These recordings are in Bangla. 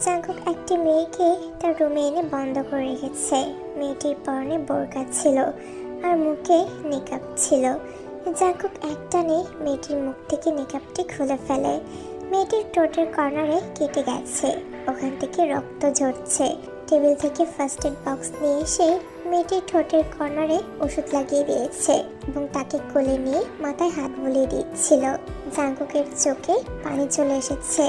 জাঙ্কুক একটি মেয়েকে তার রুমে এনে বন্ধ করে রেখেছে। মেয়েটির পরনে বোরকা ছিল আর মুখে নিকাব ছিল। জাঙ্কুক একটানে মেয়েটির মুখ থেকে নিকাবটি খুলে ফেলে। মেয়েটির ঠোঁটের কর্নারে কেটে গেছে, ওখান থেকে রক্ত ঝরছে। টেবিল থেকে ফার্স্ট এড বক্স নিয়ে এসে মেয়েটির ঠোঁটের কর্নারে ওষুধ লাগিয়ে দিয়েছে এবং তাকে কোলে নিয়ে মাথায় হাত বুলিয়ে দিচ্ছিল। জাঙ্কুকের চোখে পানি চলে এসেছে।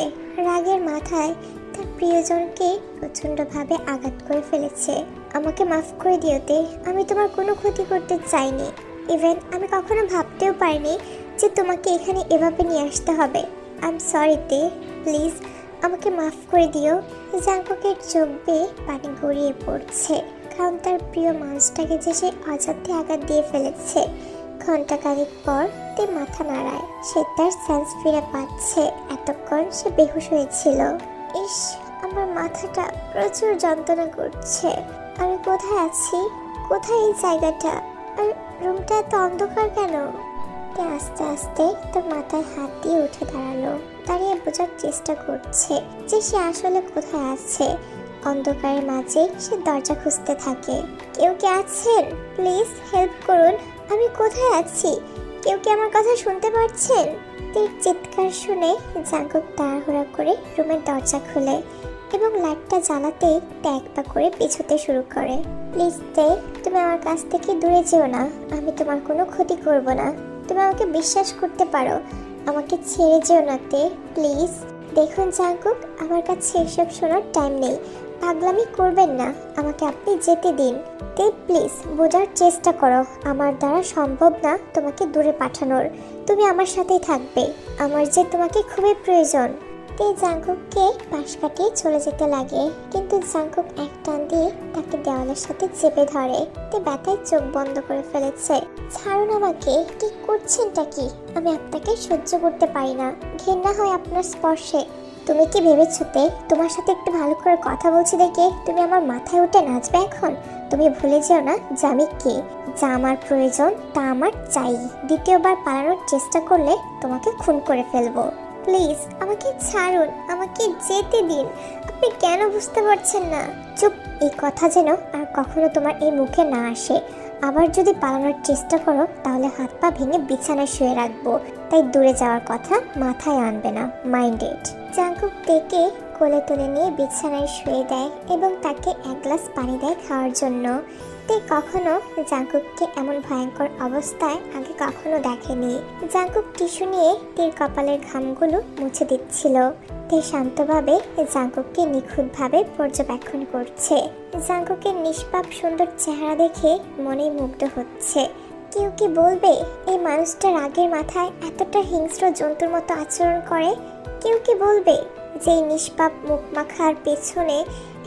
রাগের মাথায় তার প্রিয়জনকে প্রচণ্ডভাবে আঘাত করে ফেলেছে। আমাকে মাফ করে দিও তে, আমি তোমার কোনো ক্ষতি করতে চাইনি। ইভেন আমি কখনো ভাবতেও পারিনি যে তোমাকে এখানে এভাবে নিয়ে আসতে হবে। আই এম সরি তে, প্লিজ আমাকে মাফ করে দিও। জাঙ্কুকের চোখ বেয়ে পানি গড়িয়ে পড়ছে, কারণ তার প্রিয় মানুষটাকে যে সে অযথা আঘাত দিয়ে ফেলেছে। ঘন্টাখানেক পর তে মাথা নাড়ায়, সে তার সেন্স ফিরে পাচ্ছে। এতক্ষণ সে বেহুশ হয়েছিল। ইস, আমার মাথাটা প্রচুর যন্ত্রণা করছে। আমি কোথায় আছি? কোথায় এই জায়গাটা? আর রুমটা এত অন্ধকার কেন? তে আস্তে আস্তে তার মাথায় হাত দিয়ে উঠে দাঁড়ালো। দাঁড়িয়ে বোঝার চেষ্টা করছে যে সে আসলে কোথায় আছে। অন্ধকারের মাঝে সে দরজা খুঁজতে থাকে। কেউ কি আছেন? প্লিজ হেল্প করুন, আমি কোথায় আছি? কেউ কি আমার কথা শুনতে পাচ্ছেন? তের চিৎকার শুনে জাঙ্কুক তাড়াহুড়া করে রুমের দরজা খুলে এবং লাইটটা জ্বালাতেই তে এক পা করে পিছুতে শুরু করে। প্লিজ তে, তুমি আমার কাছ থেকে দূরে যেও না। আমি তোমার কোনো ক্ষতি করব না। তুমি আমাকে বিশ্বাস করতে পারো। আমাকে ছেড়ে যেও না তে, প্লিজ। দেখুন জাঙ্কুক, আমার কাছে এসব শোনার টাইম নেই। পাগলামি করবেন না, আমাকে আপনি যেতে দিন। তে প্লিজ বোঝার চেষ্টা করো, আমার দ্বারা সম্ভব না তোমাকে দূরে পাঠানোর। তুমি আমার সাথেই থাকবে, আমার যে তোমাকে খুবই প্রয়োজন। তে জাঙ্কুককে পাশ কাটিয়ে চলে যেতে লাগে, কিন্তু জাঙ্কুক এক টান দিয়ে তাকে দেওয়ালের সাথে চেপে ধরে। তে ব্যথায় চোখ বন্ধ করে ফেলেছে। ছাড়ুন আমাকে, কি করছেনটা কি? আমি আপনাকে সহ্য করতে পারি না, ঘেন্না হয় আপনার স্পর্শে। তুমি কি ভেবেছো তে, তোমার সাথে একটু ভালো করে কথা বলছি দেখে তুমি আমার মাথায় উঠে নাচবে এখন? তুমি ভুলে যেও না যে আমি কে, যা আমার প্রয়োজন তা আমার চাই। দ্বিতীয়বার পালানোর চেষ্টা করলে তোমাকে খুন করে ফেলবো। প্লিজ আমাকে ছাড়ুন, আমাকে যেতে দিন। আপনি কেন বুঝতে পারছেন না? চুপ, এই কথা যেন আর কখনো তোমার এই মুখে না আসে। আবার যদি পালানোর চেষ্টা করো তাহলে হাত পা ভেঙে বিছানায় শুয়ে রাখবো। তাই দূরে যাওয়ার কথা মাথায় আনবে না, মাইন্ডেড। জাঙ্কুক তেকে কোলে তুলে নিয়ে বিছানায় শুয়ে দেয় এবং তাকে এক গ্লাস পানি দেয় খাওয়ার জন্য। তে কখনো জাঙ্কুককে এমন ভয়ঙ্কর অবস্থায় আগে কখনো দেখেনি। জাঙ্কুক টিস্যু নিয়ে তীর কপালের ঘামগুলো মুছে দিচ্ছিল। তে শান্তভাবে জাঙ্কুককে নিখুঁতভাবে পর্যবেক্ষণ করছে। জাঙ্কুকের নিষ্পাপ সুন্দর চেহারা দেখে মনে মুগ্ধ হচ্ছে। কেউ কি বলবে এই মানুষটা রাগের মাথায় এতটা হিংস্র জন্তুর মতো আচরণ করে? কেউ কি বলবে যে এই নিষ্পাপ মুখ মাখার পেছনে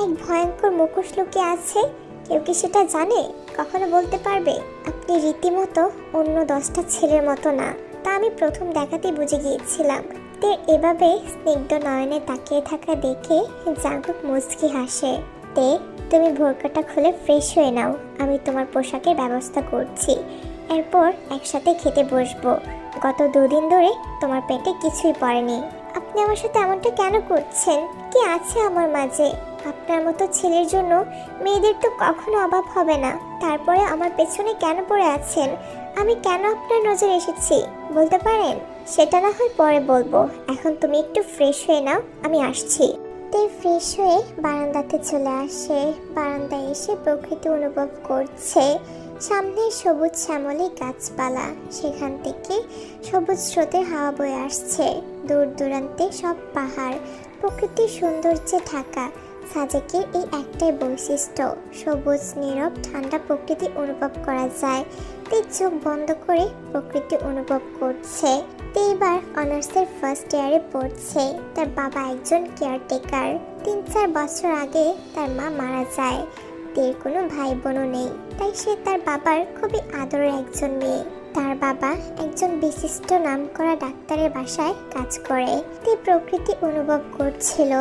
এক ভয়ঙ্কর মুখোশ লুকিয়ে আছে? কেউ কি সেটা জানে? কখনো বলতে পারবে? আপনি রীতিমতো অন্য 10টা ছেলের মতো না, তা আমি প্রথম দেখাতেই বুঝে গিয়েছিলাম। তে এভাবে স্নিগ্ধ নয়নে তাকিয়ে থাকা দেখে জাঙ্কুক মুচকি হাসে। তে, তুমি বোরকাটা খুলে ফ্রেশ হয়ে নাও, আমি তোমার পোশাকের ব্যবস্থা করছি। এরপর একসাথে খেতে বসবো। গত 2 দিন ধরে তোমার পেটে কিছুই পড়েনি। আপনি আমার সাথে এমনটা কেন করছেন? কি আছে আমার মাঝে? আপনার মতো ছেলের জন্য মেয়েদের তো কখনো অভাব হবে না। তারপরে আমার পেছনে কেন পড়ে আছেন? আমি কেন আপনার নজরে এসেছি বলতে পারেন? সেটা না হয় পরে বলবো, এখন তুমি একটু ফ্রেশ হয়ে নাও, আমি আসছি। তে ফ্রেশ হয়ে বারান্দাতে চলে আসে। বারান্দায় এসে প্রকৃতি অনুভব করছে। সামনে সবুজ শ্যামলী গাছপালা, সেখান থেকে সবুজ স্রোতের হাওয়া বয়ে আসছে। দূর দূরান্তে সব পাহাড়, প্রকৃতির সৌন্দর্যে ঢাকা। সাজেকের এই একটাই বৈশিষ্ট্য, সবুজ নীরব ঠান্ডা প্রকৃতি অনুভব করা যায়। তে চোখ বন্ধ করে প্রকৃতি অনুভব করছে। তে এবার অনার্সের ফার্স্ট ইয়ারে পড়ছে। তার বাবা একজন কেয়ারটেকার। 3-4 বছর আগে তার মা মারা যায়। তের কোনো ভাই বোনও নেই, তাই সে তার বাবার খুবই আদরের একজন মেয়ে। তার বাবা একজন বিশিষ্ট নামকরা ডাক্তারের বাসায় কাজ করে। তে প্রকৃতি অনুভব করছিল।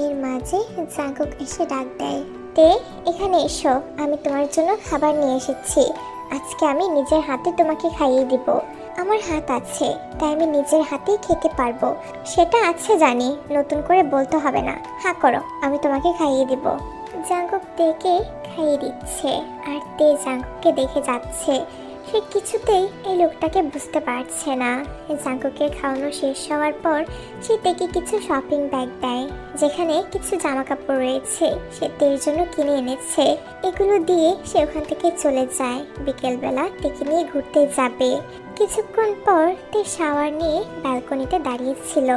এর মাঝে জাঙ্কুক এসে ডাক দেয়, তে এখানে এসো, আমি তোমার জন্য খাবার নিয়ে এসেছি। আজকে আমি নিজের হাতে তোমাকে খাইয়ে দিব। আমার হাত আছে, তাই আমি নিজের হাতেই খেতে পারবো। সেটা আছে জানি, নতুন করে বলতে হবে না। হা করো, আমি তোমাকে খাইয়ে দিব। জাঙ্কুক তেকে খাইয়ে দিচ্ছে আর তে জাঙ্কুককে দেখে যাচ্ছে। সে কিছুতেই এই লোকটাকে বুঝতে পারছে না। জাঙ্কুকের খাওয়ানো শেষ হওয়ার পর সে তেকে কিছু শপিং ব্যাগ দেয়, যেখানে কিছু জামা কাপড় রয়েছে সে তের জন্য কিনে এনেছে। এগুলো দিয়ে সে ওখান থেকে চলে যায়। বিকেলবেলা তেকে নিয়ে ঘুরতে যাবে। কিছুক্ষণ পর তে শাওয়ার নিয়ে ব্যালকনিতে দাঁড়িয়েছিল।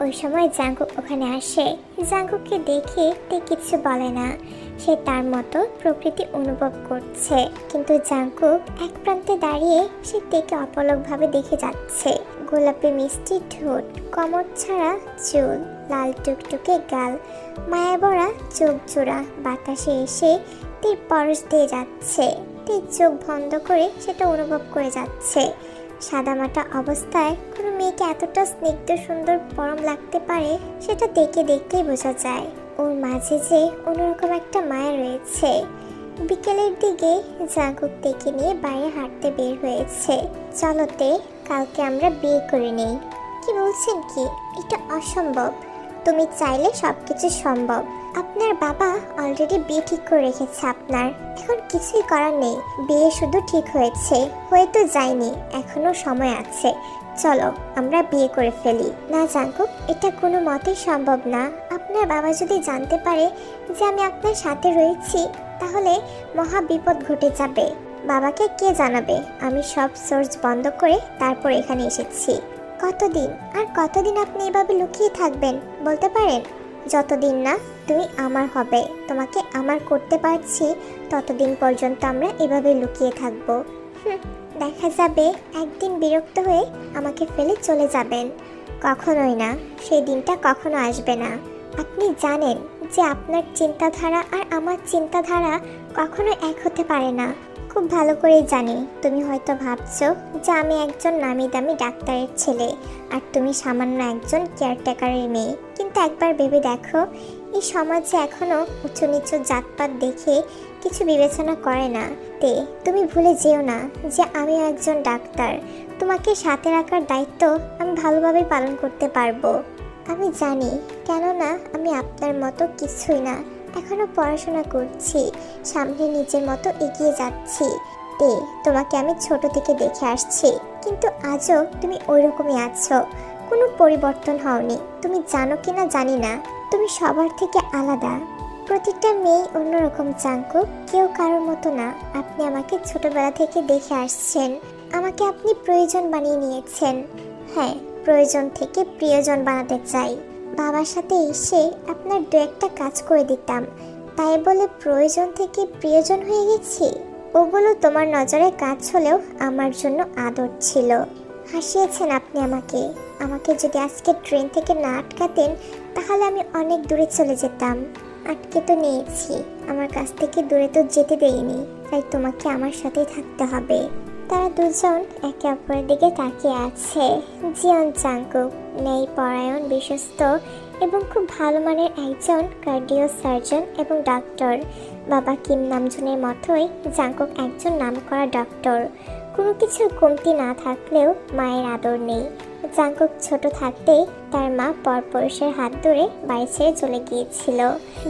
ওই সময় জাঙ্কুক ওখানে আসে। জাঙ্কুককে দেখে তে কিছু বলে না, সে তার মতো প্রকৃতি অনুভব করছে। কিন্তু জাঙ্কুক এক প্রান্তে দাঁড়িয়ে সে তেকে অপলকভাবে দেখে যাচ্ছে। গোলাপি মিষ্টি ঠোঁট, কমর ছাড়া চুল, লাল টুকটুকে গাল, মায়াবরা চোখ জোড়া বাতাসে এসে তের পরশ দিয়ে যাচ্ছে। তের চোখ বন্ধ করে সেটা অনুভব করে যাচ্ছে। সাদামাটা অবস্থায় কোনো মেয়েকে এতটা স্নিগ্ধ সুন্দর পরম লাগতে পারে সেটা দেখে দেখতেই বোঝা যায়। ওর মাঝে যে অন্যরকম একটা মায়া রয়েছে। বিকেলের দিকে জাঙ্কুক তেকে নিয়ে বাইরে হাঁটতে বের হয়েছে। চলতে কালকে আমরা বিয়ে করে নেই। কি বলছেন কি? এটা অসম্ভব। তুমি চাইলে সবকিছু সম্ভব। আপনার বাবা অলরেডি বিয়ে ঠিক করে রেখেছে আপনার। এখন কিছুই করার নেই। বিয়ে শুধু ঠিক হয়েছে, হয়ে তো যায়নি, এখনো সময় আছে। চলো আমরা বিয়ে করে ফেলি। না জাঙ্কুক, এটা কোনো মতেই সম্ভব না। আপনার বাবা যদি জানতে পারে যে আমি আপনার সাথে রয়েছি তাহলে মহা বিপদ ঘটে যাবে। বাবাকে কে জানাবে? আমি সব সোর্স বন্ধ করে তারপর এখানে এসেছি। কতদিন আর কতদিন আপনি এভাবে লুকিয়ে থাকবেন বলতে পারেন? যতদিন না তুমি আমার হবে, তোমাকে আমার করতে পারছি, ততদিন পর্যন্ত আমরা এভাবে লুকিয়ে থাকবো। দেখা যাবে একদিন বিরক্ত হয়ে আমাকে ফেলে চলে যাবেন। কখনোই না, সেই দিনটা কখনো আসবে না। আপনি জানেন যে আপনার চিন্তাধারা আর আমার চিন্তাধারা কখনো এক হতে পারে না। খুব ভালো করেই জানি। তুমি হয়তো ভাবছো যে আমি একজন নামি দামি ডাক্তারের ছেলে আর তুমি সামান্য একজন কেয়ারটেকারের মেয়ে, কিন্তু একবার ভেবে দেখো, এই সমাজে এখনো উঁচু নিচু জাতপাত দেখে কিছু বিবেচনা করে না। তে তুমি ভুলে যেও না যে আমিও একজন ডাক্তার। তোমাকে সাথে রাখার দায়িত্ব আমি ভালোভাবে পালন করতে পারবো। আমি জানি, কেননা আমি আপনার মতো কিছুই না। এখনো পড়াশোনা করছি, সামনে নিজের মতো এগিয়ে যাচ্ছি। তে তোমাকে আমি ছোট থেকে দেখে আসছি, কিন্তু আজও তুমি ওই রকমই আছো, কোনো পরিবর্তন হওনি। তুমি জানো কিনা জানি না, তুমি সবার থেকে আলাদা। প্রতিটা মেয়ে অন্যরকম জাঙ্কুক, কেউ কারোর মতো না। আপনি আমাকে ছোটবেলা থেকে দেখে আসছেন, আমাকে আপনি প্রয়োজন বানিয়ে নিয়েছেন। হ্যাঁ, প্রয়োজন থেকে প্রিয়জন বানাতে চাই। বাবার সাথে এসে আপনার দু একটা কাজ করে দিতাম, তাই বলে প্রয়োজন থেকে প্রিয়জন হয়ে গেছি? ওগুলো তোমার নজরে কাজ হলেও আমার জন্য আদর ছিল। হাসিয়েছেন আপনি আমাকে। আমাকে যদি আজকে ট্রেন থেকে না আটকাতেন তাহলে আমি অনেক দূরে চলে যেতাম। আটকে তো নিয়েছি, আমার কাছ থেকে দূরে তো যেতে দেইনি, তাই তোমাকে আমার সাথেই থাকতে হবে। তারা দুজন একে অপরের দিকে তাকিয়ে আছে। জিয়ন জাঙ্কুক নেই পরায়ণ, বিশ্বস্ত এবং খুব ভালো মানের একজন কার্ডিও সার্জন এবং ডক্টর। বাবা কিম নামজুনের মতোই জাঙ্কুক একজন নামকরা ডক্টর। কোনো কিছুর কমতি না থাকলেও মায়ের আদর নেই। জাঙ্কুক ছোট থাকতেই তার মা পরপুরুষের হাত ধরে বাড়ি ছেড়ে চলে গিয়েছিল।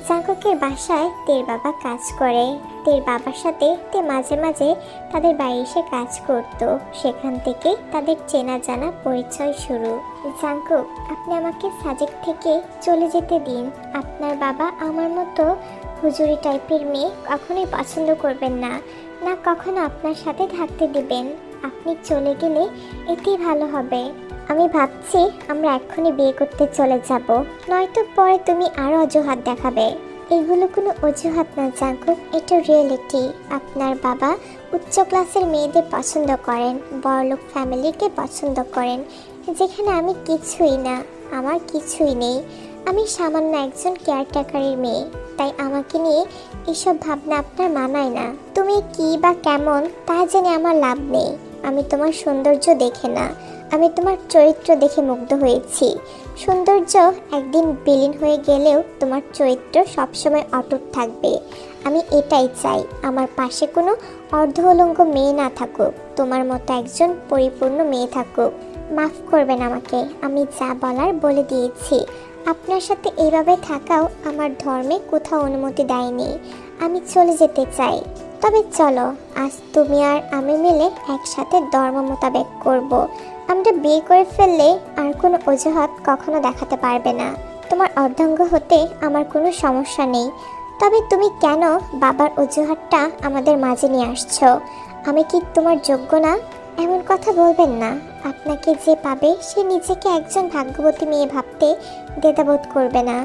জাঙ্কুকের বাসায় তের বাবা কাজ করে। তের বাবার সাথে তে মাঝে মাঝে তাদের বাড়ি এসে কাজ করত। সেখান থেকে তাদের চেনা জানা পরিচয় শুরু। জাঙ্কুক, আপনি আমাকে সাজেক থেকে চলে যেতে দিন। আপনার বাবা আমার মতো হুজুরি টাইপের মেয়ে কখনোই পছন্দ করবেন না, না কখনো আপনার সাথে থাকতে দিবেন। আপনি চলে গেলে এতেই ভালো হবে। আমি ভাবছি আমরা এক্ষুনি বিয়ে করতে চলে যাব, নয়তো পরে তুমি আরও অজুহাত দেখাবে। এগুলো কোনো অজুহাত না জাঙ্কুক, এটা রিয়েলিটি। আপনার বাবা উচ্চ ক্লাসের মেয়েদের পছন্দ করেন, বড়লোক ফ্যামিলিকে পছন্দ করেন, যেখানে আমি কিছুই না, আমার কিছুই নেই। আমি সামান্য একজন কেয়ারটেকারের মেয়ে, তাই আমাকে নিয়ে এসব ভাবনা আপনার মানায় না। তুমি কি বা কেমন তা জেনে আমার লাভ নেই। আমি তোমার সৌন্দর্য দেখে না, আমি তোমার চরিত্র দেখে মুগ্ধ হয়েছি। সৌন্দর্য একদিন বিলীন হয়ে গেলেও তোমার চরিত্র সবসময় অটুট থাকবে। আমি এটাই চাই, আমার পাশে কোনো অর্ধউলঙ্গ মেয়ে না থাকুক, তোমার মতো একজন পরিপূর্ণ মেয়ে থাকুক। মাফ করবেন আমাকে, আমি যা বলার বলে দিয়েছি। আপনার সাথে এইভাবে থাকাও আমার ধর্মে কোথাও অনুমতি দেয়নি। আমি চলে যেতে চাই। তবে চলো, আজ তুমি আর আমি মিলে একসাথে ধর্ম মোতাবেক করব। আমরা বিয়ে করে ফেললে আর কোনো অজুহাত কখনো দেখাতে পারবে না। তোমার অর্ধাঙ্গ হতে আমার কোনো সমস্যা নেই। তবে তুমি কেন বাবার অজুহাতটা আমাদের মাঝে নিয়ে আসছো? আমি কি তোমার যোগ্য না? এমন কথা বলবেন না। আপনাকে যে পাবে সে নিজেকে একজন ভাগ্যবতী মেয়ে ভাবতে দ্বিধাবোধ করবে না।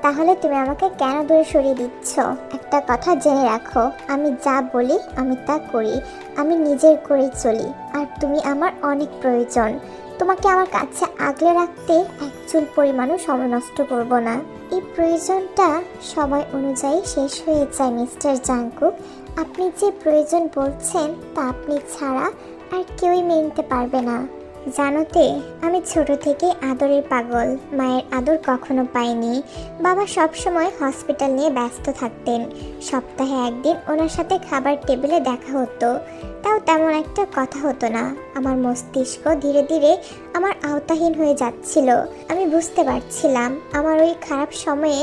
তাহলে তুমি আমাকে কেন দূরে সরিয়ে দিচ্ছ? একটা কথা জেনে রাখো, আমি যা বলি আমি তা করি। আমি নিজের করেই চলি। আর তুমি আমার অনেক প্রয়োজন। তোমাকে আমার কাছে আগলে রাখতে এক চুল পরিমাণও সময় নষ্ট করব না। এই প্রয়োজনটা সময় অনুযায়ী শেষ হয়ে যায় মিস্টার জাংকুক। আপনি যে প্রয়োজন বলছেন তা আপনি ছাড়া আর কেউই মেনে নিতে পারবে না। জানোতে, আমি ছোট থেকে আদরের পাগল। মায়ের আদর কখনো পাইনি। বাবা সবসময় হসপিটাল নিয়ে ব্যস্ত থাকতেন। সপ্তাহে একদিন ওনার সাথে খাবার টেবিলে দেখা হতো, তাও তেমন একটা কথা হতো না। আমার মস্তিষ্ক ধীরে ধীরে আমার আওতাহীন হয়ে যাচ্ছিল। আমি বুঝতে পারছিলাম আমার ওই খারাপ সময়ে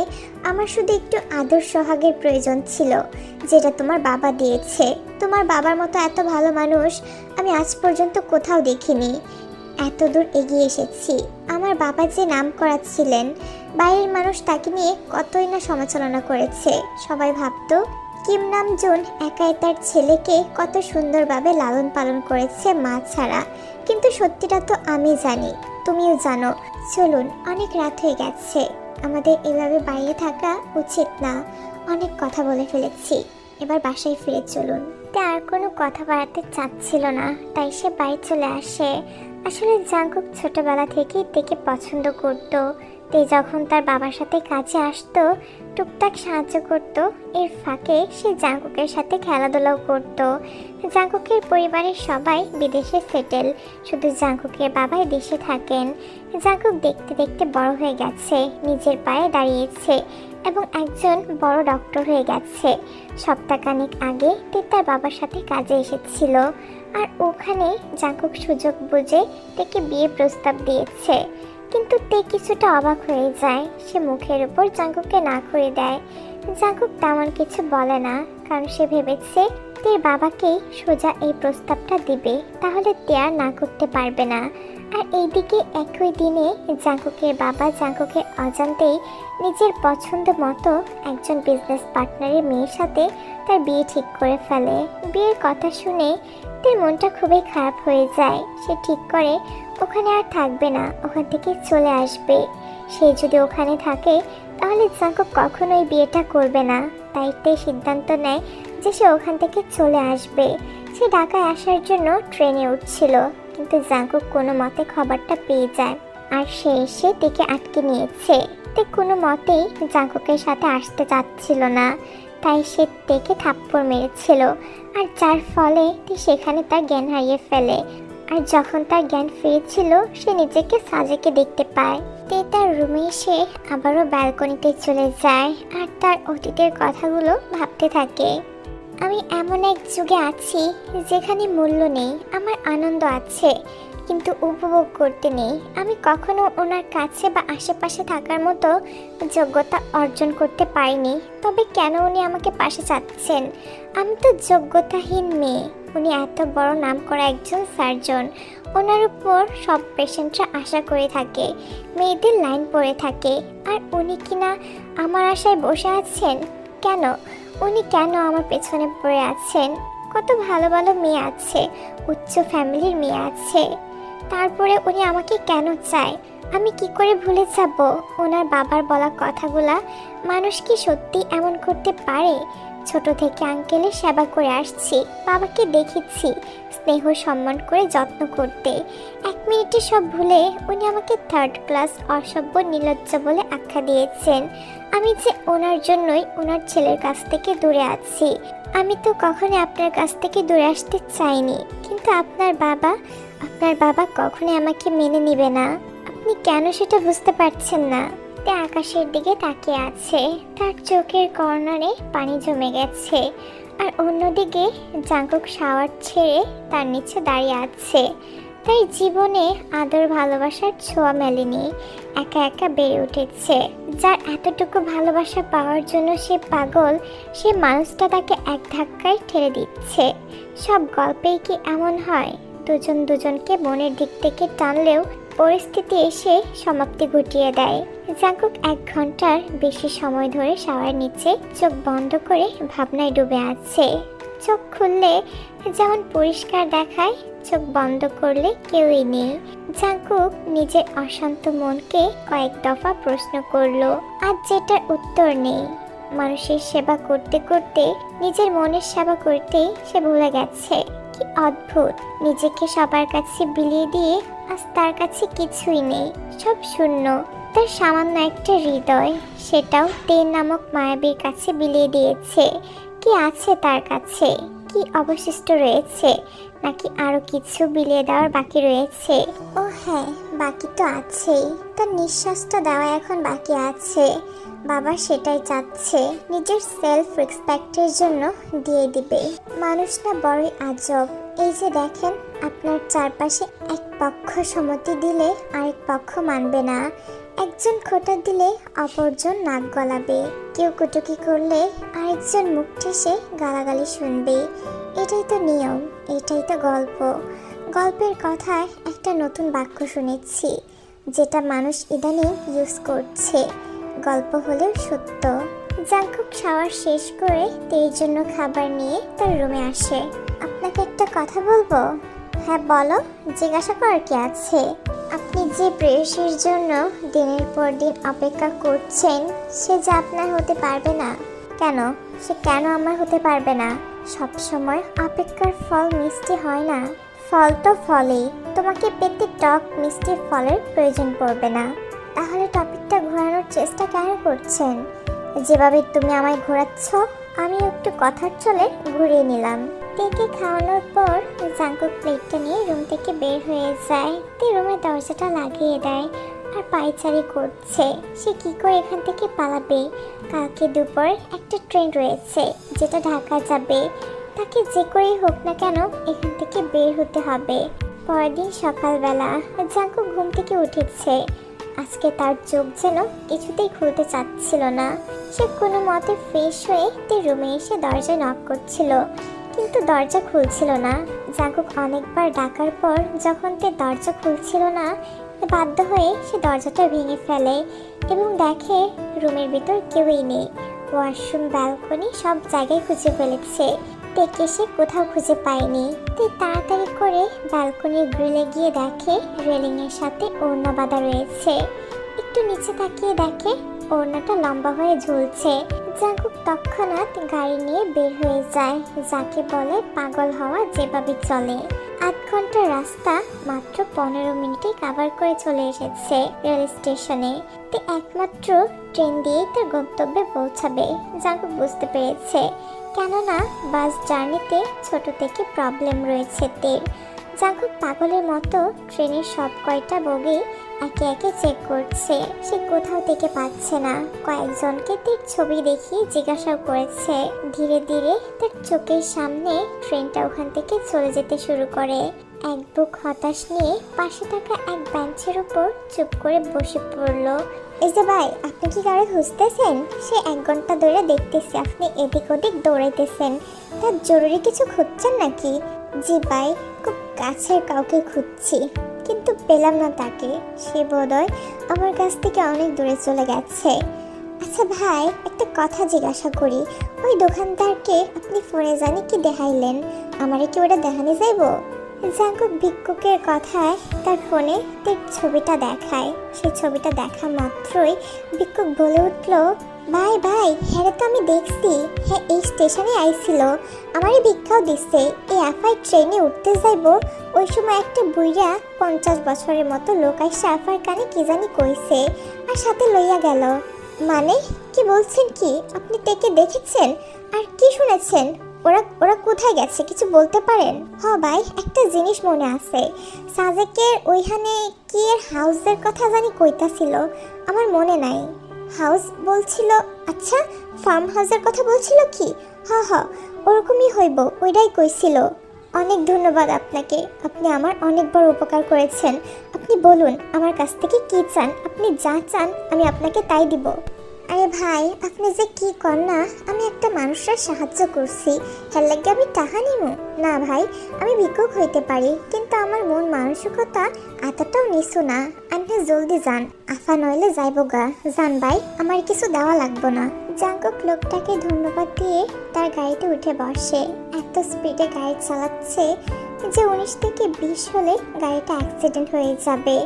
আমার শুধু একটু আদর সোহাগের প্রয়োজন ছিল, যেটা তোমার বাবা দিয়েছে। তোমার বাবার মতো এত ভালো মানুষ আমি আজ পর্যন্ত কোথাও দেখিনি। এত দূর এগিয়ে এসেছি। আমার বাবা যে নাম করা ছিলেন, বাইরের মানুষ তাকে নিয়ে কতই না সমালোচনা করেছে। সবাই ভাবতো কিম নামজুন একাই তার ছেলেকে কত সুন্দরভাবে লালন পালন করেছে মা ছাড়া। কিন্তু সত্যিটা তো আমি জানি, তুমিও জানো। চলুন, অনেক রাত হয়ে গেছে। আমাদের এভাবে বাইরে থাকা উচিত না। অনেক কথা বলে ফেলেছি, এবার বাসায় ফিরে চলুন। তে আর কোনো কথা বাড়াতে চাচ্ছিল না, তাই সে বাড়ি চলে আসে। আসলে জাংকুক ছোটবেলা থেকেই তেকে পছন্দ করত। তে যখন তার বাবার সাথে কাজে আসতো, টুকটাক সাহায্য করত। এর ফাঁকে সে জাংকুকের সাথে খেলাধুলাও করত। জাংকুকের পরিবারের সবাই বিদেশে সেটেল, শুধু জাংকুকের বাবাই দেশে থাকেন। জাংকুক দেখতে দেখতে বড় হয়ে গেছে, নিজের পায়ে দাঁড়িয়েছে এবং একজন বড় ডক্টর হয়ে গেছে। সপ্তাহখানেক আগে তে তার বাবার সাথে কাজে এসেছিল, আর ওখানে জাংকুক সুযোগ বুঝে তেকে বিয়ে প্রস্তাব দিয়েছে। কিন্তু তে কিছুটা অবাক হয়ে যায়। সে মুখের উপর জাংকুককে না করে দেয়। জাংকুক তেমন কিছু বলে না, কারণ সে ভেবেছে তের বাবাকেই সোজা এই প্রস্তাবটা দিবে, তাহলে তে আর না করতে পারবে না। আর এইদিকে একই দিনে জাংকুকের বাবা জাংকুকের অজান্তেই নিজের পছন্দ মতো একজন বিজনেস পার্টনারের মেয়ের সাথে তার বিয়ে ঠিক করে ফেলে। বিয়ের কথা শুনে তার মনটা খুবই খারাপ হয়ে যায়। সে ঠিক করে ওখানে আর থাকবে না, ওখান থেকে চলে আসবে। সে যদি ওখানে থাকে তাহলে জাংকুক কখনোই বিয়েটা করবে না। তাই তে সিদ্ধান্ত নেয় যে সে ওখান থেকে চলে আসবে। সে ঢাকায় আসার জন্য ট্রেনে উঠছিল, কিন্তু জাংকুক কোনো মতে খবরটা পেয়ে যায়, আর সে এসে তেকে আটকে নিয়েছে। তে কোনো মতেই জাংকুকের সাথে আসতে চাচ্ছিল না, তাই সে তেকে থাপ্পড় মেরেছিল, আর যার ফলে তে সেখানে তার জ্ঞান হারিয়ে ফেলে। আর যখন তার জ্ঞান ফিরেছিল, সে নিজেকে সাজেকে দেখতে পায়। তে তার রুমে এসে আবারও ব্যালকনিতে চলে যায় আর তার অতীতের কথাগুলো ভাবতে থাকে। আমি এমন এক যুগে আছি যেখানে মূল্য নেই, আমার আনন্দ আছে কিন্তু উপভোগ করতে নেই। আমি কখনো ওনার কাছে বা আশেপাশে থাকার মতো যোগ্যতা অর্জন করতে পারিনি। তবে কেন উনি আমাকে পাশে চাচ্ছেন? আমি তো যোগ্যতাহীন মেয়ে। উনি এত বড় নাম করা একজন সার্জন, ওনার উপর সব পেশেন্টরা আশা করে থাকে, মেয়েদের লাইন পড়ে থাকে, আর উনি কিনা আমার আশায় বসে আছেন। কেন উনি কেন আমার পেছনে পড়ে আছেন? কত ভালো ভালো মেয়ে আছে, উচ্চ ফ্যামিলির মেয়ে আছে, তারপরে উনি আমাকে কেন চায়? আমি কি করে ভুলে যাব ওনার বাবার বলা কথাগুলা? মানুষ কি সত্যি এমন করতে পারে? ছোট থেকে আঙ্কেলের সেবা করে আসছি, বাবাকে দেখেছি স্নেহ সম্মান করে যত্ন করতে। এক মিনিটে সব ভুলে উনি আমাকে থার্ড ক্লাস অসভ্য নির্লজ্জ বলে আখ্যা দিয়েছেন। আমি যে ওনার জন্যই ওনার ছেলের কাছ থেকে দূরে আছি। আমি তো কখনোই আপনার কাছ থেকে দূরে আসতে চাইনি, কিন্তু আপনার বাবা কখনোই আমাকে মেনে নিবে না। আপনি কেন সেটা বুঝতে পারছেন না? তে আকাশের দিকে তাকিয়ে আছে, তার চোখের কর্নারে পানি জমে গেছে। আর অন্যদিকে জাংকুক শাওয়ার ছেড়ে তার নিচে দাঁড়িয়ে আছে। তার জীবনে আদর ভালোবাসার ছোঁয়া মেলেনি, একা একা বেড়ে উঠেছে। যার এতটুকু ভালোবাসা পাওয়ার জন্য সে পাগল, সে মানুষটা তাকে এক ধাক্কায় ঠেলে দিচ্ছে। সব গল্পেই কি এমন হয়? দুজন দুজনকে মনের দিক থেকে টানলেও পরিস্থিতি এসে সমাপ্তি ঘটিয়ে দেয়। জাঙ্কুক 1 ঘন্টার বেশি সময় ধরে শাওয়ার নিচে চোখ বন্ধ করে ভাবনায় ডুবে আছে। চোখ খুললে যেমন পরিষ্কার দেখায়, চোখ বন্ধ করলে কেউই নেই। জাঙ্কুক নিজের অশান্ত মনকে কয়েক দফা প্রশ্ন করলো, আজ যেটার উত্তর নেই। মানুষের সেবা করতে করতে নিজের মনের সেবা করতেই সে ভুলে গেছে। কি অদ্ভুত, নিজেকে সবার কাছে বিলিয়ে দিয়ে আজ তার কাছে কিছুই নেই, সব শূন্য। তার সামান্য একটা হৃদয়, সেটাও তেন নামক মায়াবীর কাছে বিলিয়ে দিয়েছে। কি আছে তার কাছে? কি অবশিষ্ট রয়েছে? নাকি আরো কিছু বিলিয়ে দেওয়ার বাকি রয়েছে? ও হ্যাঁ, বাকি তো আছেই। তার নিঃশ্বাসটা দেওয়া এখন বাকি আছে। বাবা সেটাই চাচ্ছে, নিজের সেলফ রেসপেক্টের জন্য দিয়ে দিবে। মানুষ না বড়ই আজব। এই যে দেখেন, আপনার চারপাশে এক পক্ষ সম্মতি দিলে আরেক পক্ষ মানবে না। একজন খোঁটা দিলে অপরজন নাক গলাবে। কেউ কুটুকি করলে আরেকজন মুখ ঠেসে গালাগালি শুনবে। এটাই তো নিয়ম, এটাই তো গল্প। গল্পের কথায় একটা নতুন বাক্য শুনেছি, যেটা মানুষ ইদানিং ইউজ করছে। গল্প হলেও সত্য। জাঙ্কুক শাওয়ার শেষ করে তের জন্য খাবার নিয়ে তার রুমে আসে। আপনাকে একটা কথা বলবো। হ্যাঁ বলো, জিজ্ঞাসা করার কি আছে? আপনি যে প্রেয়সীর জন্য দিনের পর দিন অপেক্ষা করছেন, সে যে আপনার হতে পারবে না। কেন? সে কেন আমার হতে পারবে না? সব সময় অপেক্ষার ফল মিষ্টি হয় না। ফল তো ফলেই, তোমাকে পেতে টক মিষ্টি ফলের প্রয়োজন পড়বে না। তাহলে টপিকটা ঘোরানোর চেষ্টা কেন করছেন? যেভাবে তুমি আমায় ঘোরাচ্ছ, আমি একটু কথার চলে ঘুরিয়ে নিলাম। তেকে খাওয়ানোর পর জাঙ্কুক প্লেটটা নিয়ে রুম থেকে বের হয়ে যায়। তে রুমের দরজাটা লাগিয়ে দেয় আর পায়চারি করছে। সে কি করে এখান থেকে পালাবে? কালকে দুপুর একটা ট্রেন রয়েছে যেটা ঢাকা যাবে। তাকে যে করেই হোক না কেন এখান থেকে বের হতে হবে। পরের দিন সকালবেলা জাঙ্কুক ঘুম থেকে উঠেছে। আজকে তার চোখ যেন কিছুতেই খুলতে চাচ্ছিল না। সে কোনো মতে ফ্রেশ হয়ে তে রুমে এসে দরজায় নক করছিল, কিন্তু দরজা খুলছিল না। জাঙ্কুক অনেকবার ডাকার পর যখন তে দরজা খুলছিল না, বাধ্য হয়ে সে দরজাটা ভেঙে ফেলে এবং দেখে রুমের ভিতর কেউই নেই। ওয়াশরুম, ব্যালকনি সব জায়গায় খুঁজে ফেলেছে। তেকে সে কোথাও খুঁজে পায়নি। তে তাড়াতাড়ি করে ব্যালকনির গ্রিলে গিয়ে দেখে রেলিংয়ের সাথে ওড়না বাঁধা রয়েছে। একটু নিচে তাকিয়ে দেখে ওড়নাটা লম্বা হয়ে ঝুলছে। জাঙ্কুক তৎক্ষণাৎ গাড়ি নিয়ে বের হয়ে যায়, যাকে বলে পাগল হওয়া যেভাবে চলে। 8 ঘন্টার রাস্তা মাত্র 15 মিনিটে কাভার করে চলে এসেছে রেল স্টেশনে। তে একমাত্র ট্রেন দিয়েই তার গন্তব্যে পৌঁছাবে। জাঙ্কুক বুঝতে পেরেছে, কেননা বাস জার্নিতে ছোট থেকে প্রবলেম রয়েছে তের। জাঙ্কুক পাগলের মতো ট্রেনের সব কয়টা বগি একে একে চেক করছে। সে কোথাও থেকে পাচ্ছে না। কয়েকজনকে তার ছবি দেখিয়ে জিজ্ঞাসা করেছে। ধীরে ধীরে তার চোখের সামনে ট্রেনটা ওখান থেকে চলে যেতে শুরু করে। এক বুক হতাশ নিয়ে পাশে থাকা এক বেঞ্চের উপর চুপ করে বসে পড়লো। এই যে ভাই, আপনি কি কারো খুঁজতেছেন? সে 1 ঘন্টা ধরে দেখতেছি আপনি এদিক ওদিক দৌড়াইতেছেন। তার জরুরি কিছু খুঁজছেন নাকি? জি ভাই, খুব কাছের কাউকে খুঁজছি, কিন্তু পেলাম না তাকে। সে বোধহয় আমার কাছ থেকে অনেক দূরে চলে গেছে। আচ্ছা ভাই, একটা কথা জিজ্ঞাসা করি, ওই দোকানদারকে আপনি ফোনে জানি কি দেখাইলেন? আমারে কি ওটা দেখানি যাইব? জাঙ্কুক ভিক্ষুকের কথায় তার ফোনে তার ছবিটা দেখায়। সেই ছবিটা দেখা মাত্রই ভিক্ষুক বলে উঠল, ভাই ভাই, হ্যাঁ তো আমি দেখছি। হ্যাঁ, এই স্টেশনে আইছিল, আমারই ভিক্ষাও দিচ্ছে। এই আফাই ট্রেনে উঠতে যাইব, ওই সময় একটা বুইড়া 50 বছরের মতো লোক আইসা আফার কানে কি জানি কইছে আর সাথে লইয়া গেল। মানে কি বলছেন? কি আপনি তেকে দেখেছেন আর কি শুনেছেন? ওরা কোথায় গেছে কিছু বলতে পারেন? ভাই, একটা জিনিস মনে আছে, সাজেকের ওইখানে কি এর হাউসের কথা জানি কইতাছিল, আমার মনে নাই। হাউস বলছিল? আচ্ছা, ফার্ম হাউসের কথা বলছিল কি? ওরকমই হইব, ওইটাই কইছিল। অনেক ধন্যবাদ আপনাকে। আপনি আমার অনেক বড় উপকার করেছেন। আপনি বলুন আমার কাছ থেকে কি চান? আপনি যা চান আমি আপনাকে তাই দিব। আরে ভাই, আপনি যে কি কর না, আমি একটা মানুষের সাহায্য করছি, এর লাগে আমি টাকা নিমু না ভাই? আমি ভিক্ষুক হইতে পারি, কিন্তু আমার মন মানসিকতা এতটাও নিচু না। আপনি জলদি যান, আফা নইলে যাইব গা। যান ভাই, আমার কিছু দেওয়া লাগবে না। জাঙ্কুক লোকটাকে ধন্যবাদ দিয়ে তার গাড়িতে উঠে বসে। এত স্পিডে গাড়ি চালাচ্ছে যে 19 থেকে 20 হলে গাড়িটা অ্যাক্সিডেন্ট হয়ে যাবে।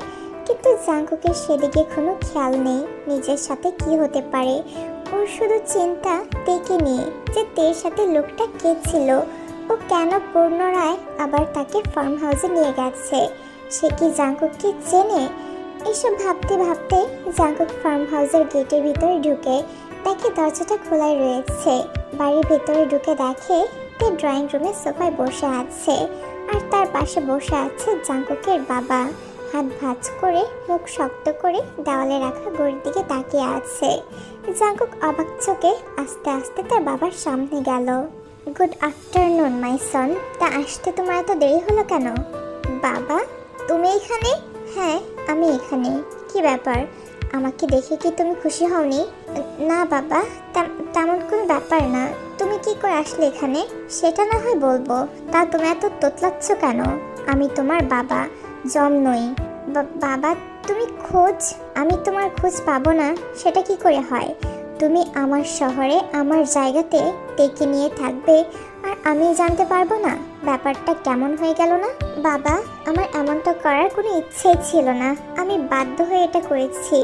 কিন্তু জাঙ্কুকের সেদিকে কোনো খেয়াল নেই নিজের সাথে কি হতে পারে। ওর শুধু চিন্তা তেকে নিয়ে, যে তের সাথে লোকটা কে ছিল, ও কেন পুনরায় আবার তাকে ফার্ম হাউসে নিয়ে গেছে, সে কি জাঙ্কুককে চেনে? এসব ভাবতে ভাবতে জাঙ্কুক ফার্ম হাউসের গেটের ভিতরে ঢুকে দেখে দরজাটা খোলাই রয়েছে। বাড়ির ভিতরে ঢুকে দেখে তে ড্রয়িং রুমে সোফায় বসে আছে, আর তার পাশে বসে আছে জাঙ্কুকের বাবা। হাত ভাঁজ করে মুখ শক্ত করে দেওয়ালে রাখা ঘড়ির দিকে তাকিয়ে আছে। জাঙ্কুক অবাক চোখে আস্তে আস্তে তার বাবার সামনে গেল। গুড আফটারনুন মাই সন। তা আসতে তোমার এত দেরি হলো কেন? বাবা, তুমি এখানে? হ্যাঁ, আমি এখানে। কি ব্যাপার, আমাকে দেখে কি তুমি খুশি হওনি? না বাবা, তেমন কোনো ব্যাপার না। তুমি কি করে আসলে এখানে সেটা না হয় বলবো, তা তুমি এত তোতলাচ্ছ কেন? আমি তোমার বাবা, জম নই। বাবা, তুমি খোঁজ, আমি তোমার খোঁজ পাবো না সেটা কি করে হয়? তুমি আমার শহরে আমার জায়গাতে টেকে নিয়ে থাকবে আর আমি জানতে পারবো না? ব্যাপারটা কেমন হয়ে গেল না? বাবা, আমার এমনটা করার কোনো ইচ্ছেই ছিল না, আমি বাধ্য হয়ে এটা করেছি।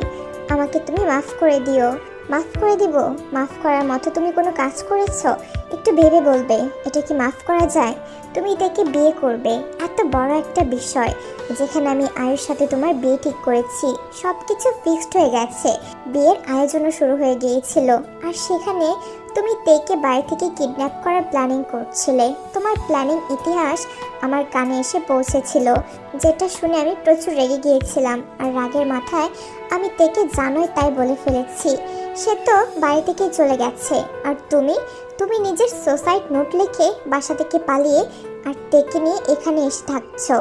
আমাকে তুমি মাফ করে দিও। মাফ করে দিব? মাফ করার মতো তুমি কোনো কাজ করেছো? একটু ভেবে বলবে, এটা কি মাফ করা যায়? তুমি এটাকে বিয়ে করবে, এত বড় একটা বিষয়, যেখানে আমি আয়ের সাথে তোমার বিয়ে ঠিক করেছি, সব কিছু ফিক্সড হয়ে গেছে, বিয়ের আয়োজনও শুরু হয়ে গিয়েছিল, আর সেখানে তুমি তেকে বাড়ি থেকে কিডন্যাপ করার প্ল্যানিং করছিলে। তোমার প্ল্যানিং ইতিহাস আমার কানে এসে পৌঁছেছিল, যেটা শুনে আমি প্রচুর রেগে গিয়েছিলাম, আর রাগের মাথায় আমি তেকে জানোই তাই বলে ফেলেছি। সে তো বাড়ি থেকে চলে গেছে, আর তুমি নিজের সুসাইড নোট লিখে বাসা থেকে পালিয়ে আর তেকে নিয়ে এখানে এসে থাকছো।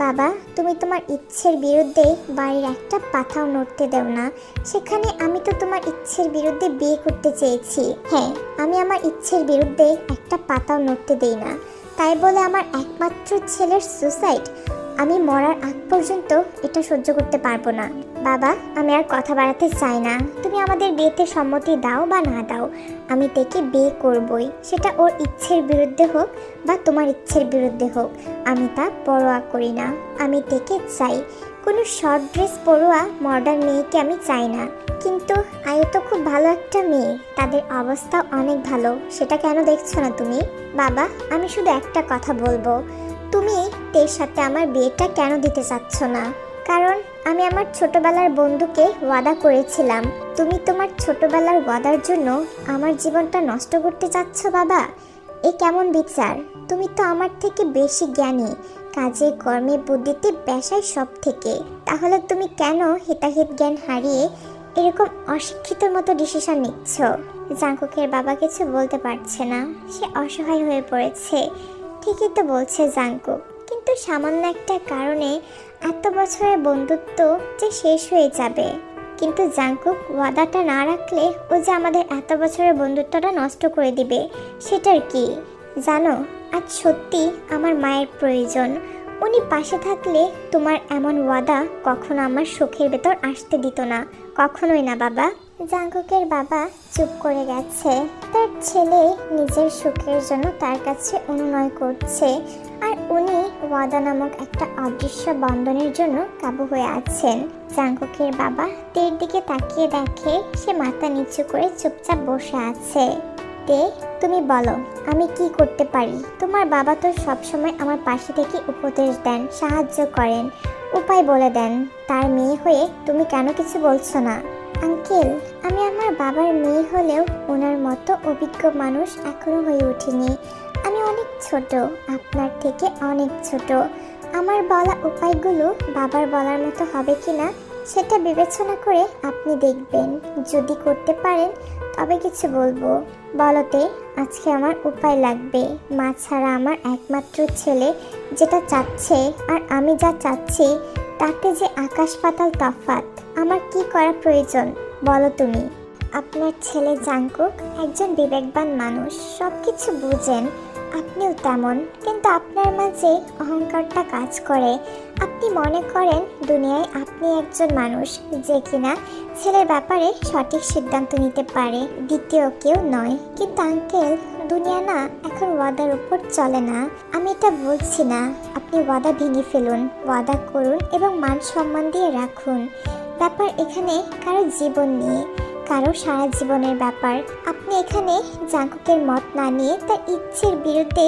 বাবা, তুমি তোমার ইচ্ছের বিরুদ্ধে বাড়ির একটা পাতাও নড়তে দেও না। সেখানে আমি তো তোমার ইচ্ছের বিরুদ্ধে বিয়ে করতে চেয়েছি। হ্যাঁ, আমি আমার ইচ্ছের বিরুদ্ধে একটা পাতাও নড়তে দেই না, তাই বলে আমার একমাত্র ছেলের সুসাইড আমি মরার আগ পর্যন্ত এটা সহ্য করতে পারবো না। বাবা, আমি আর কথা বাড়াতে চাই না। তুমি আমাদের বিয়েতে সম্মতি দাও বা না দাও, আমি তেকে বিয়ে করবই, সেটা ওর ইচ্ছের বিরুদ্ধে হোক বা তোমার ইচ্ছের বিরুদ্ধে হোক, আমি তা পরোয়া করি না। আমি তেকে চাই, কোনো শর্ট ড্রেস পরোয়া মডার্ন মেয়েকে আমি চাই না। কিন্তু আয়ু তো খুব ভালো একটা মেয়ে, তাদের অবস্থা অনেক ভালো, সেটা কেন দেখছো না তুমি? বাবা, আমি শুধু একটা কথা বলবো, তুমি তের সাথে আমার বিয়েটা কেন দিতে চাচ্ছ না? কারণ আমি আমার ছোটবেলার বন্ধুকে ওয়াদা করেছিলাম। তুমি তোমার ছোটবেলার ওয়াদার জন্য আমার জীবনটা নষ্ট করতে চাচ্ছ বাবা? এ কেমন বিচার? তুমি তো আমার থেকে বেশি জ্ঞানী, কাজে কর্মে বুদ্ধিতে পেশায় সব থেকে, তাহলে তুমি কেন হিতাহিত জ্ঞান হারিয়ে এরকম অশিক্ষিতর মতো ডিসিশন নিচ্ছ? জাঙ্কুকের বাবা কিছু বলতে পারছে না, সে অসহায় হয়ে পড়েছে। ঠিকই তো বলছে জাঙ্কুক, কিন্তু সামান্য একটা কারণে এত বছরের বন্ধুত্ব যে শেষ হয়ে যাবে। কিন্তু জাঙ্কুক ওয়াদাটা না রাখলে ও যে আমাদের এত বছরের বন্ধুত্বটা নষ্ট করে দিবে, সেটার কি জানো? আজ সত্যি আমার মায়ের প্রয়োজন, উনি পাশে থাকলে তোমার এমন ওয়াদা কখনো আমার সুখের ভেতর আসতে দিত না, কখনোই না বাবা। জাঙ্কুকের বাবা চুপ করে গেছে, তার ছেলে নিজের সুখের জন্য তার কাছে অনুনয় করছে, আর উনি ওয়াদা নামক একটা অদৃশ্য বন্ধনের জন্য কাবু হয়ে আছেন। জাঙ্কুকের বাবা তের দিকে তাকিয়ে দেখে সে মাথা নিচু করে চুপচাপ বসে আছে। তে, তুমি বলো আমি কি করতে পারি? তোমার বাবা তো সবসময় আমার পাশে থেকে উপদেশ দেন, সাহায্য করেন, উপায় বলে দেন, তার মেয়ে হয়ে তুমি কেন কিছু বলছো না? আঙ্কেল, আমি আমার বাবার মেয়ে হলেও ওনার মতো অভিজ্ঞ মানুষ এখনো হয়ে উঠিনি। আমি অনেক ছোট, আপনার থেকে অনেক ছোট। আমার বলা উপায়গুলো বাবার বলার মতো হবে কিনা সেটা বিবেচনা করে আপনি দেখবেন, যদি করতে পারেন তবে কিছু বলবো। বলতে আজকে আমার উপায় লাগবে। মা ছাড়া আমার একমাত্র ছেলে যেটা চাচ্ছে আর আমি যা চাচ্ছি তাতে যে আকাশ পাতাল তফাৎ। আমার কি করা প্রয়োজন বলো তুমি? আপনার ছেলে জাংকুক একজন বিবেকবান মানুষ, সব কিছু বুঝেন। আপনিও তেমন, কিন্তু আপনার মাঝে অহংকারটা কাজ করে। আপনি মনে করেন দুনিয়ায় আপনি একজন মানুষ যে কিনা ছেলের ব্যাপারে সঠিক সিদ্ধান্ত নিতে পারে, দ্বিতীয় কেউ নয়। কিন্তু আঙ্কেল, দুনিয়া না এখন ওয়াদার উপর চলে না। আমি এটা বলছি না আপনি ওয়াদা ভেঙে ফেলুন, ওয়াদা করুন এবং মান সম্মান দিয়ে রাখুন। ব্যাপার এখানে কারো জীবন নিয়ে, কারো সারা জীবনের ব্যাপার। আপনি এখানে জাংকুকের মত না নিয়ে তার ইচ্ছের বিরুদ্ধে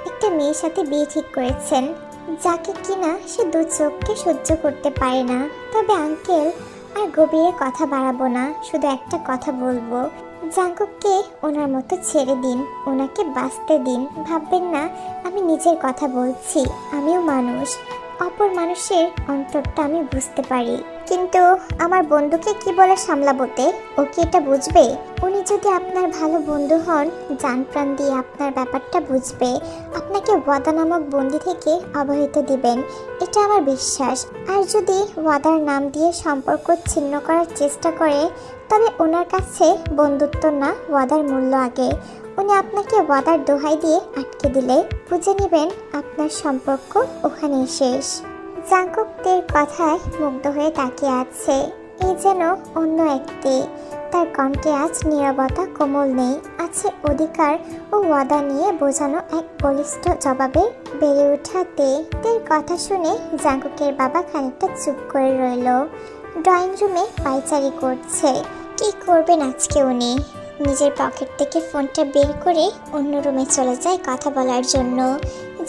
একটা মেয়ের সাথে বিয়ে ঠিক করেছেন, যাকে কিনা সে দু চোখকে সহ্য করতে পারে না। তবে আঙ্কেল, আর গভীরে কথা বাড়াবো না, শুধু একটা কথা বলবো। জাংকুককে ওনার মতো ছেড়ে দিন, ওনাকে বাঁচতে দিন। ভাববেন না আমি নিজের কথা বলছি, আমিও মানুষ। অপর মানুষের অন্তরটা আমি বুঝতে পারি, কিন্তু আমার বন্ধুকে কি বলে সামলাবোতে? ও কি এটা বুঝবে? উনি যদি আপনার ভালো বন্ধু হন, জান প্রাণ দিয়ে আপনার ব্যাপারটা বুঝবে। আপনাকে ওয়াদা নামক বন্দি থেকে অবহিত দিবেন, এটা আমার বিশ্বাস। আর যদি ওয়াদার নাম দিয়ে সম্পর্ক ছিন্ন করার চেষ্টা করে, তবে ওনার কাছে বন্ধুত্ব না, ওয়াদার মূল্য আগে। উনি আপনাকে ওয়াদার দোহাই দিয়ে আটকে দিলে বুঝে নেবেন আপনার সম্পর্ক ওখানেই শেষ। জাংকুকদের কথায় মুগ্ধ হয়ে তাকিয়ে আছে, এই যেন অন্য একটি। তার কণ্ঠে আজ নীরবতা কোমল নেই, আছে অধিকার ও ওয়াদা নিয়ে বোঝানো এক বলিষ্ঠ জবাবে বেড়ে ওঠা তের কথা শুনে জাংকুকের বাবা খানিকটা চুপ করে রইল। ড্রয়িং রুমে পায়চারি করছে। কি করবেন আজকে উনি? নিজের পকেট থেকে ফোনটা বের করে অন্য রুমে চলে যায় কথা বলার জন্য।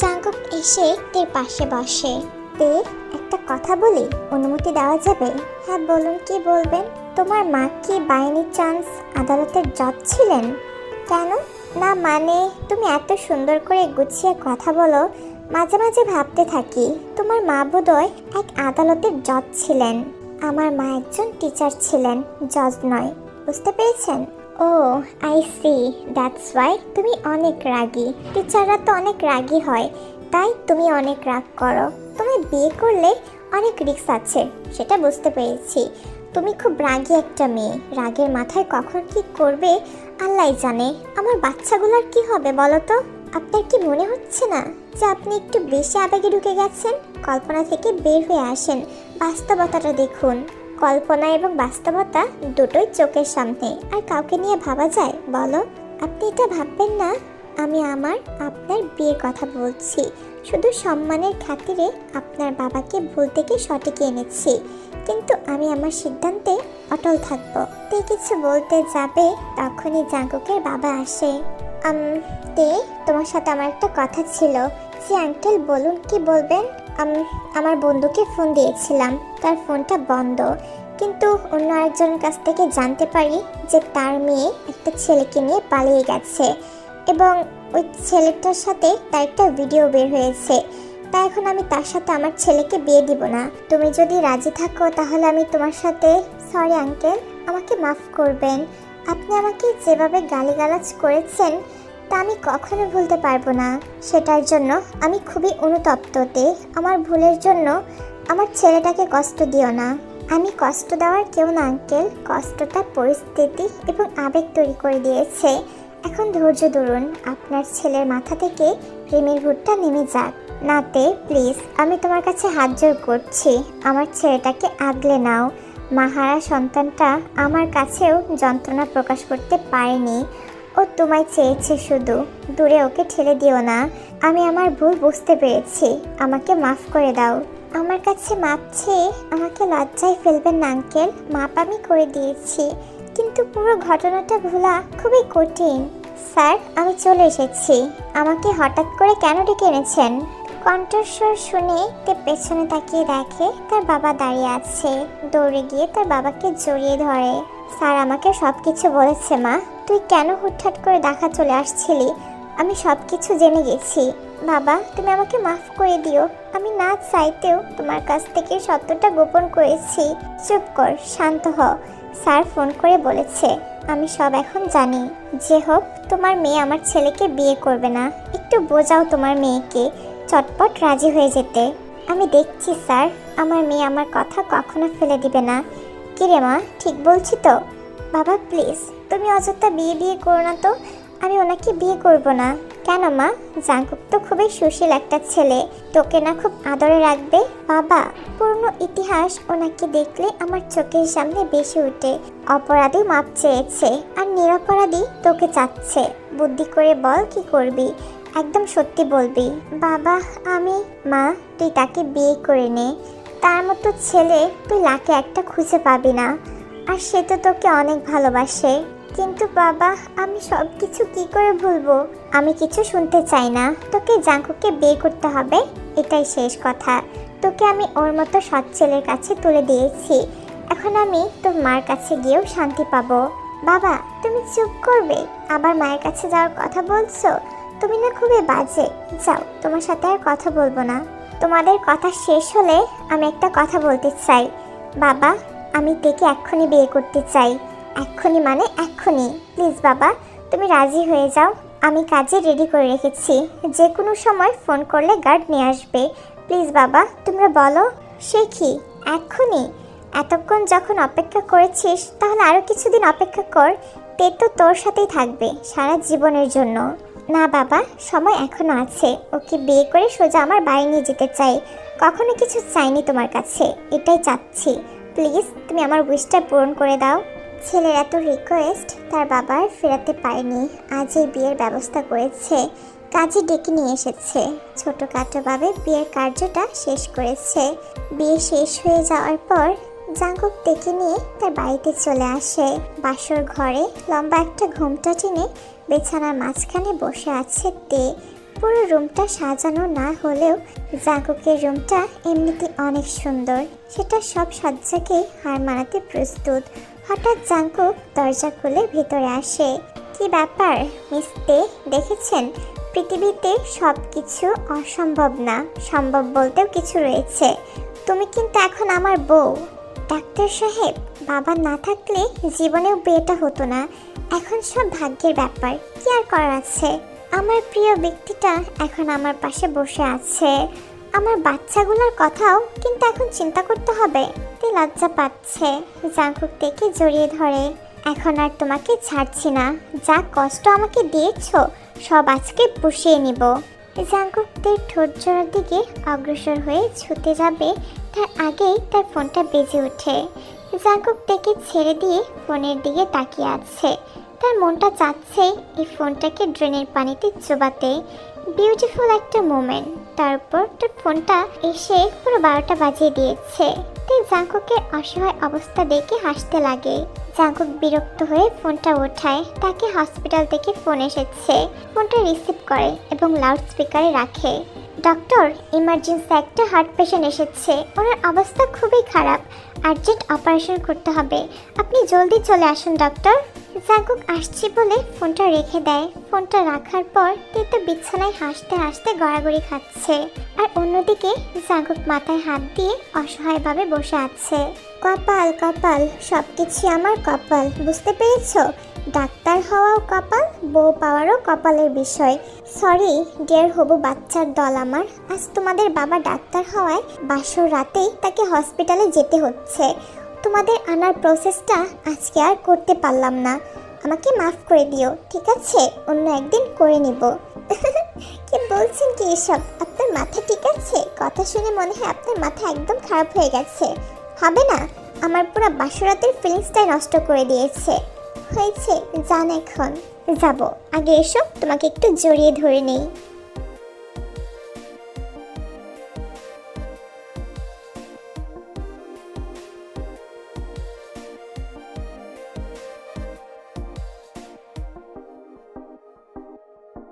জাংকুক এসে তের পাশে বসে। তে, একটা কথা বলি, অনুমতি দেওয়া যাবে? হ্যাঁ বলুন, কি বলবেন? তোমার মা কি বাই এনি চান্স আদালতের জজ ছিলেন? কেন? না মানে তুমি এত সুন্দর করে গুছিয়ে কথা বলো, মাঝে মাঝে ভাবতে থাকি তোমার মা বোধহয় এক আদালতের জজ ছিলেন। আমার মা একজন টিচার ছিলেন, জজ নয়। বুঝতে পেরেছেন? ও আই সি, দ্যাটস ওয়াই তুমি অনেক রাগী। টিচাররা তো অনেক রাগী হয়, তাই তুমি অনেক রাগ করো। তুমি বিয়ে করলে অনেক রিস্ক আছে, সেটা বুঝতে পেরেছি। তুমি খুব রাগী একটা মেয়ে, রাগের মাথায় কখন কি করবে আল্লাহ জানে। আমার বাচ্চাগুলোর কি হবে বলো তো? আপনার কি মনে হচ্ছে না যে আপনি একটু বেশি আবেগে ঢুকে গেছেন? কল্পনা থেকে বের হয়ে আসেন, বাস্তবতাটা দেখুন। কল্পনা এবং বাস্তবতা দুটোই চোখের সামনে, আর কাউকে নিয়ে ভাবা যায় বলো? আপনি এটা ভাববেন না। আমি আপনার বিয়ের কথা বলছি, শুধু সম্মানের খাতিরে আপনার বাবাকে ভুল থেকে সঠিক এনেছি, কিন্তু আমি আমার সিদ্ধান্তে অটল থাকবো। তে কিছু বলতে যাবে, তখনই জাংকুকের বাবা আসে। তে, তোমার সাথে আমার একটা কথা ছিল। জি আঙ্কেল বলুন, কি বলবেন? আমার বন্ধুকে ফোন দিয়েছিলাম, তার ফোনটা বন্ধ, কিন্তু অন্য আরেকজনের কাছ থেকে জানতে পারি যে তার মেয়ে একটা ছেলেকে নিয়ে পালিয়ে গেছে এবং ওই ছেলেটার সাথে তার একটা ভিডিও বের হয়েছে। তাই এখন আমি তার সাথে আমার ছেলেকে বিয়ে দিব না। তুমি যদি রাজি থাকো তাহলে আমি তোমার সাথে। সরি আঙ্কেল, আমাকে মাফ করবেন। আপনি আমাকে যেভাবে গালিগালাজ করেছেন তা আমি কখনো ভুলতে পারবো না। সেটার জন্য আমি খুবই অনুতপ্ততে। আমার ভুলের জন্য আমার ছেলেটাকে কষ্ট দিও না। আমি কষ্ট দেওয়ার কেউ না আঙ্কেল, কষ্টটা পরিস্থিতি এবং আবেগ তৈরি করে দিয়েছে। এখন ধৈর্য ধরুন, আপনার ছেলের মাথা থেকে প্রেমের ভূতটা নেমে যাক। নাতে প্লিজ, আমি তোমার কাছে হাত জোড় করছি, আমার ছেলেটাকে আগলে নাও। মাহারা সন্তানটা আমার কাছেও যন্ত্রণা প্রকাশ করতে পারেনি। ও তোমায় চেয়েছে শুধু, দূরে ওকে ঠেলে দিও না। আমি আমার ভুল বুঝতে পেরেছি, আমাকে মাফ করে দাও। আমার কাছে মাপ চেয়ে আমাকে লজ্জায় ফেলবেন না আঙ্কেল, মাপ আমি করে দিয়েছি, কিন্তু পুরো ঘটনাটা ভোলা খুবই কঠিন। স্যার, আমি চলে এসেছি। আমাকে হঠাৎ করে কেন ডেকে এনেছেন? কণ্ঠস্বর শুনে তে পেছনে তাকিয়ে দেখে তার বাবা দাঁড়িয়ে আছে। দৌড়ে গিয়ে তার বাবাকে জড়িয়ে ধরে। স্যার আমাকে সব কিছু বলেছে মা। তুই কেন হুটহাট করে দেখা চলে আসছিলি? আমি সব কিছু জেনে গেছি। বাবা, তুমি আমাকে মাফ করে দিও। আমি না চাইতেও তোমার কাছ থেকে সত্যটা গোপন করেছি। চুপ কর, শান্ত হ। স্যার ফোন করে বলেছে, আমি সব এখন জানি। যে হোক, তোমার মেয়ে আমার ছেলেকে বিয়ে করবে না। একটু বোঝাও তোমার মেয়েকে চটপট রাজি হয়ে যেতে। আমি দেখছি স্যার, আমার মেয়ে আমার কথা কখনো ফেলে দিবে না। কিরে মা, ঠিক বলছি তো? বাবা প্লিজ, তুমি অযথা বিয়ে বিয়ে করো না তো। আমি ওনাকে বিয়ে করব না। কেন মা? জাঙ্কুক তো খুবই সুশীল একটা ছেলে, তোকে না খুব আদরে রাখবে। বাবা, পুরনো ইতিহাস ওনাকে দেখলে আমার চোখের সামনে বেশি ওঠে। অপরাধী মাপ চেয়েছে আর নিরপরাধী তোকে চাচ্ছে। বুদ্ধি করে বল কি করবি, একদম সত্যি বলবি। বাবা আমি, মা তুই তাকে বিয়ে করে নে। তার মতো ছেলে তুই লাখে একটা খুঁজে পাবি না। আর সে তো তোকে অনেক ভালোবাসে। কিন্তু বাবা, আমি সব কিছু কি করে ভুলবো? আমি কিছু শুনতে চাই না। তোকে জাঙ্কুকে বিয়ে করতে হবে, এটাই শেষ কথা। তোকে আমি ওর মতো সৎ ছেলের কাছে তুলে দিয়েছি। এখন আমি তোর মার কাছে গিয়েও শান্তি পাবো। বাবা তুমি চুপ করবে? আবার মায়ের কাছে যাওয়ার কথা বলছো? তুমি না খুবই বাজে। যাও, তোমার সাথে আর কথা বলবো না। তোমাদের কথা শেষ হলে আমি একটা কথা বলতে চাই। বাবা, আমি তেকে এক্ষুনি বিয়ে করতে চাই। এক্ষুনি মানে এক্ষুনি। প্লিজ বাবা, তুমি রাজি হয়ে যাও। আমি কাজে রেডি করে রেখেছি, যে কোনো সময় ফোন করলে গার্ড নিয়ে আসবে। প্লিজ বাবা, তোমরা বলো। সে কি এক্ষুনি? এতক্ষণ যখন অপেক্ষা করেছিস, তাহলে আরও কিছুদিন অপেক্ষা কর। তে তো তোর সাথেই থাকবে সারা জীবনের জন্য। না বাবা, সময় এখনো আছে। ওকে বিয়ে করে সোজা আমার বাড়ি নিয়ে যেতে চাই। কখনো কিছু চাইনি তোমার কাছে, এটাই চাচ্ছি। প্লিজ তুমি আমার উইশটা পূরণ করে দাও। ছেলের এত রিকোয়েস্ট তার বাবার ফেরাতে পারেনি। আজ এই বিয়ের ব্যবস্থা করেছে, কাজে ডেকে নিয়ে এসেছে। ছোটোখাটোভাবে বিয়ের কার্যটা শেষ করেছে। বিয়ে শেষ হয়ে যাওয়ার পর জাঙ্কুক ডেকে নিয়ে তার বাড়িতে চলে আসে। বাসর ঘরে লম্বা একটা ঘুমটা টেনে বিছানার মাঝখানে বসে আছে তে। পুরো রুমটা সাজানো না হলেও জাঙ্কুকের রুমটা এমনিতে অনেক সুন্দর। সেটা সব সজ্জাকে হার মানাতে প্রস্তুত। হঠাৎ জাঙ্কুক দরজা খুলে ভেতরে আসে। কি ব্যাপার মিস তে? দেখেছেন, পৃথিবীতে সব কিছু অসম্ভব না, সম্ভব বলতেও কিছু রয়েছে। তুমি কিন্তু এখন আমার বউ। ডাক্তার সাহেব, বাবা না থাকলে জীবনেও বিয়েটা হতো না। এখন সব ভাগ্যের ব্যাপার, কি আর করার আছে। আমার প্রিয় ব্যক্তিটা এখন আমার পাশে বসে আছে। আমার বাচ্চাগুলোর কথাও কিন্তু এখন চিন্তা করতে হবে। তে লজ্জা পাচ্ছে। জাঙ্কুক থেকে জড়িয়ে ধরে। এখন আর তোমাকে ছাড়ছি না। যা কষ্ট আমাকে দিয়েছো সব আজকে পুষিয়ে নিব। জাঙ্কুকদের ঠোঁট জোড়ার দিকে অগ্রসর হয়ে ছুটে যাবে, তার আগেই তার ফোনটা বেজে ওঠে। জাঙ্কুক থেকে ছেড়ে দিয়ে ফোনের দিকে তাকিয়ে আছে। তার মনটা চাচ্ছে এই ফোনটাকে ড্রেনের পানিতে চোবাতে। বিউটিফুল একটা মোমেন্ট। তারপর তার ফোনটা এসে পুরো 12টা বাজিয়ে দিয়েছে। তাই জাঙ্কুকের অসহায় অবস্থা দেখে হাসতে লাগে। জাঙ্কুক বিরক্ত হয়ে ফোনটা ওঠায়। তাকে হসপিটাল থেকে ফোন এসেছে। ফোনটা রিসিভ করে এবং লাউড স্পিকারে রাখে। ডক্টর, ইমার্জেন্সি একটা হার্ট পেশেন্ট এসেছে। ওনার অবস্থা খুবই খারাপ, আর্জেন্ট অপারেশন করতে হবে। আপনি জলদি চলে আসুন ডক্টর। জাঙ্কুক আসছি বলে ফোনটা রেখে দেয়। ফোনটা রাখার পর তো বিছানায় হাসতে হাসতে গড়াগড়ি খাচ্ছে। আর অন্যদিকে জাঙ্কুক মাথায় হাত দিয়ে অসহায়ভাবে বসে আছে। কপাল কপাল, সবকিছু আমার কপাল, বুঝতে পেরেছো? ডাক্তার হওয়াও কপাল, বউ পাওয়ারও কপালের বিষয়। সরি ডিয়ার হবু বাচ্চার দল আমার, আজ তোমাদের বাবা ডাক্তার হওয়ায় বাসর রাতেই তাকে হসপিটালে যেতে হচ্ছে। তোমাদের আনার প্রসেসটা আজকে আর করতে পারলাম না, আমাকে মাফ করে দিও, ঠিক আছে? অন্য একদিন করে নিব। কি বলছেন কি এসব? আপনার মাথা ঠিক আছে? কথা শুনে মনে হয় আপনার মাথা একদম খারাপ হয়ে গেছে। হবে না, আমার পুরো বাসরাতের ফিলিংসটাই নষ্ট করে দিয়েছে। হয়েছে, যান এখন। যাব, আগে এসো তোমাকে একটু জড়িয়ে ধরে নেই।